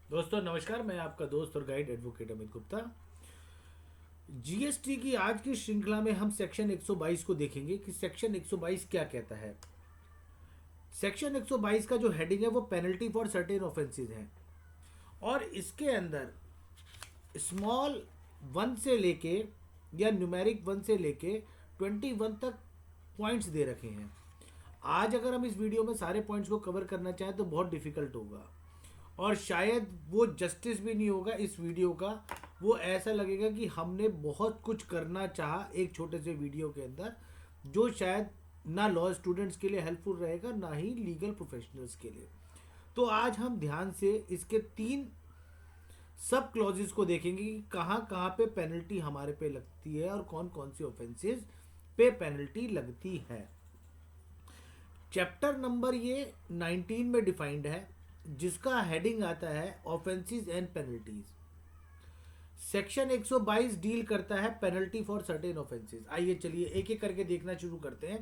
दोस्तों नमस्कार, मैं आपका दोस्त और guide advocate Amit Gupta. GST की आज की श्रृंखला में हम सेक्शन 122 को देखेंगे कि सेक्शन 122 क्या कहता है। सेक्शन 122 का जो हेडिंग है वो पेनल्टी फॉर सर्टेन ऑफेंसेस है और इसके अंदर स्मॉल 1 से लेके या न्यूमेरिक 1 से लेके 21 तक पॉइंट्स दे रखे हैं। आज अगर हम इस वीडियो में सारे पॉइंट्स को कवर करना चाहें तो बहुत डिफिकल्ट होगा और शायद वो जस्टिस भी नहीं होगा इस वीडियो का। वो ऐसा लगेगा कि हमने बहुत कुछ करना चाहा एक छोटे से वीडियो के अंदर, जो शायद ना लॉ स्टूडेंट्स के लिए हेल्पफुल रहेगा ना ही लीगल प्रोफेशनल्स के लिए। तो आज हम ध्यान से इसके 3 सब क्लॉजेस को देखेंगे कि कहाँ कहाँ पे पेनल्टी हमारे पे लगती है और कौन कौन सी ऑफेंसेस पे पेनल्टी लगती है। चैप्टर नंबर ये 19 में डिफाइंड है, जिसका हेडिंग आता है offences and penalties. Section 122 deal करता है पेनल्टी फॉर सर्टेन ऑफेंसेस। आइए चलिए एक एक करके देखना शुरू करते हैं।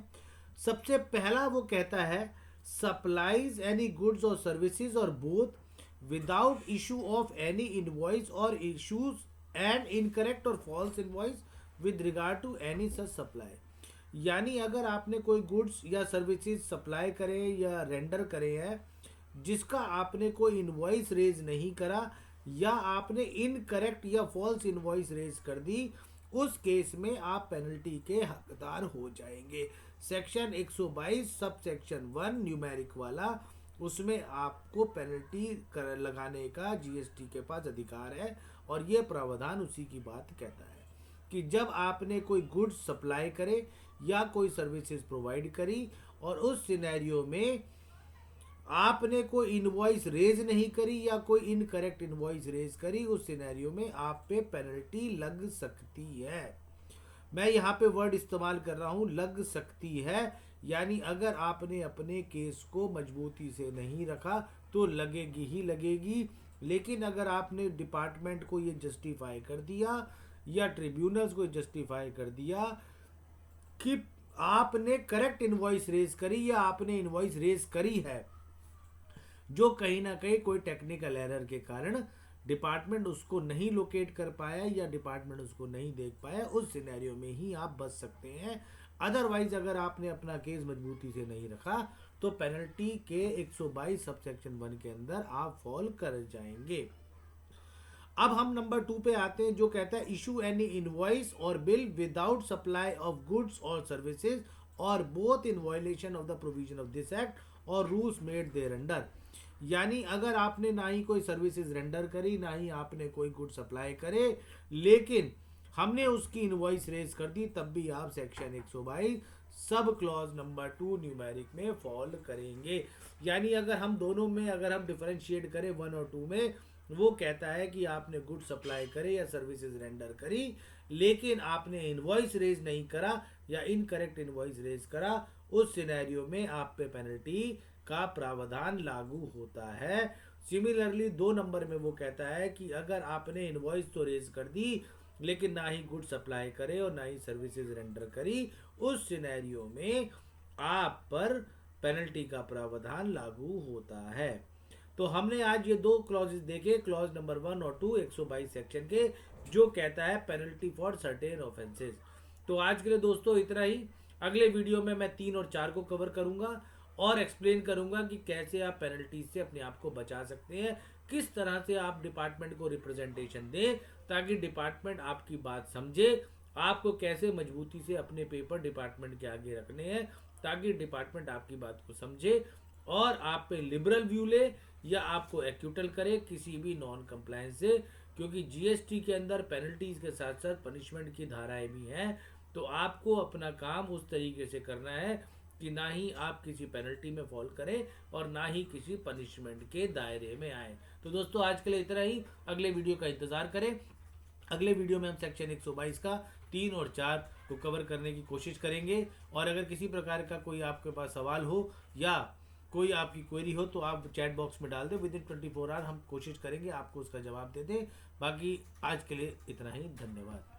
सबसे पहला वो कहता है सप्लाइज एनी गुड्स और सर्विसेज और both without issue of any invoice और इशूज एंड इनकरेक्ट और false invoice with regard to any such supply. यानी अगर आपने कोई गुड्स या सर्विसेज सप्लाई करे या रेंडर करे हैं जिसका आपने कोई इनवॉइस रेज नहीं करा या आपने इनकरेक्ट या फॉल्स इनवॉइस रेज कर दी, उस केस में आप पेनल्टी के हकदार हो जाएंगे। सेक्शन 122 सब सेक्शन 1 न्यूमेरिक वाला, उसमें आपको पेनल्टी लगाने का जीएसटी के पास अधिकार है और ये प्रावधान उसी की बात कहता है कि जब आपने कोई गुड्स सप्लाई करे या कोई सर्विसेज प्रोवाइड करी और उस सिनेरियो में आपने कोई इनवॉइस रेज नहीं करी या कोई इनकरेक्ट इनवॉइस रेज करी, उस सिनेरियो में आप पे पेनल्टी लग सकती है। मैं यहाँ पे वर्ड इस्तेमाल कर रहा हूँ लग सकती है, यानी अगर आपने अपने केस को मजबूती से नहीं रखा तो लगेगी ही लगेगी। लेकिन अगर आपने डिपार्टमेंट को ये जस्टिफाई कर दिया या ट्रिब्यूनल्स को जस्टिफाई कर दिया कि आपने करेक्ट इनवॉइस रेज करी या आपने इनवॉइस रेज करी है जो कहीं ना कहीं कोई टेक्निकल एरर के कारण डिपार्टमेंट उसको नहीं लोकेट कर पाया या डिपार्टमेंट उसको नहीं देख पाया, उस सिनेरियो में ही आप बच सकते हैं। अदरवाइज अगर आपने अपना केस मजबूती से नहीं रखा तो पेनल्टी के 122 सब सेक्शन 1 के अंदर आप फॉल कर जाएंगे। अब हम नंबर 2 पे आते हैं जो कहता है इशू एनी इनवॉइस और bill without supply of goods और सर्विसेज और both in violation of the provision of this act और रूल्स मेड देयर अंडर। यानी अगर आपने ना ही कोई सर्विसेज रेंडर करी ना ही आपने कोई गुड सप्लाई करे, लेकिन हमने उसकी इनवॉइस रेज कर दी, तब भी आप section 122 sub clause number 2 numeric में फॉल करेंगे। यानी अगर हम दोनों में अगर हम डिफरेंशिएट करें 1 और 2 में, वो कहता है कि आपने गुड सप्लाई करे या सर्विसेज रेंडर करी लेकिन आपने इनवॉइस रेज नहीं करा या इनकरेक्ट इनवॉइस रेज करा, उस सिनेरियो में आप पे पेनल्टी का प्रावधान लागू होता है। सिमिलरली 2 नंबर में वो कहता है कि अगर आपने इनवॉइस तो रेज कर दी लेकिन ना ही गुड सप्लाई करे और ना ही सर्विसेज रेंडर करी, उस सिनेरियो में आप पर पेनल्टी का प्रावधान लागू होता है। तो हमने आज ये 2 क्लॉजेस देखे, क्लॉज नंबर 1 और 2 122 सेक्शन के, जो कहता है पेनल्टी फॉर सर्टेन ऑफेंसेस। तो आज के लिए दोस्तों इतना ही। अगले वीडियो में मैं 3 और 4 को कवर करूंगा और एक्सप्लेन करूंगा कि कैसे आप पेनल्टीज से अपने आप को बचा सकते हैं, किस तरह से आप डिपार्टमेंट को रिप्रेजेंटेशन दें ताकि डिपार्टमेंट आपकी बात समझे, आपको कैसे मजबूती से अपने पेपर डिपार्टमेंट के आगे रखने हैं ताकि डिपार्टमेंट आपकी बात को समझे और आप पे लिबरल व्यू ले या आपको एक्यूटल करे किसी भी नॉन कंप्लायंस से, क्योंकि जीएसटी के अंदर पेनल्टीज के साथ साथ पनिशमेंट की धाराएं भी हैं। तो आपको अपना काम उस तरीके से करना है कि ना ही आप किसी पेनल्टी में फॉल करें और ना ही किसी पनिशमेंट के दायरे में आए। तो दोस्तों आज के लिए इतना ही, अगले वीडियो का इंतजार करें। अगले वीडियो में हम सेक्शन 122 का 3 और 4 को कवर करने की कोशिश करेंगे और अगर किसी प्रकार का कोई आपके पास सवाल हो या कोई आपकी क्वेरी हो तो आप चैट बॉक्स में डाल दें। विद इन 24 आवर हम कोशिश करेंगे आपको उसका जवाब दे दें। बाकी आज के लिए इतना ही, धन्यवाद।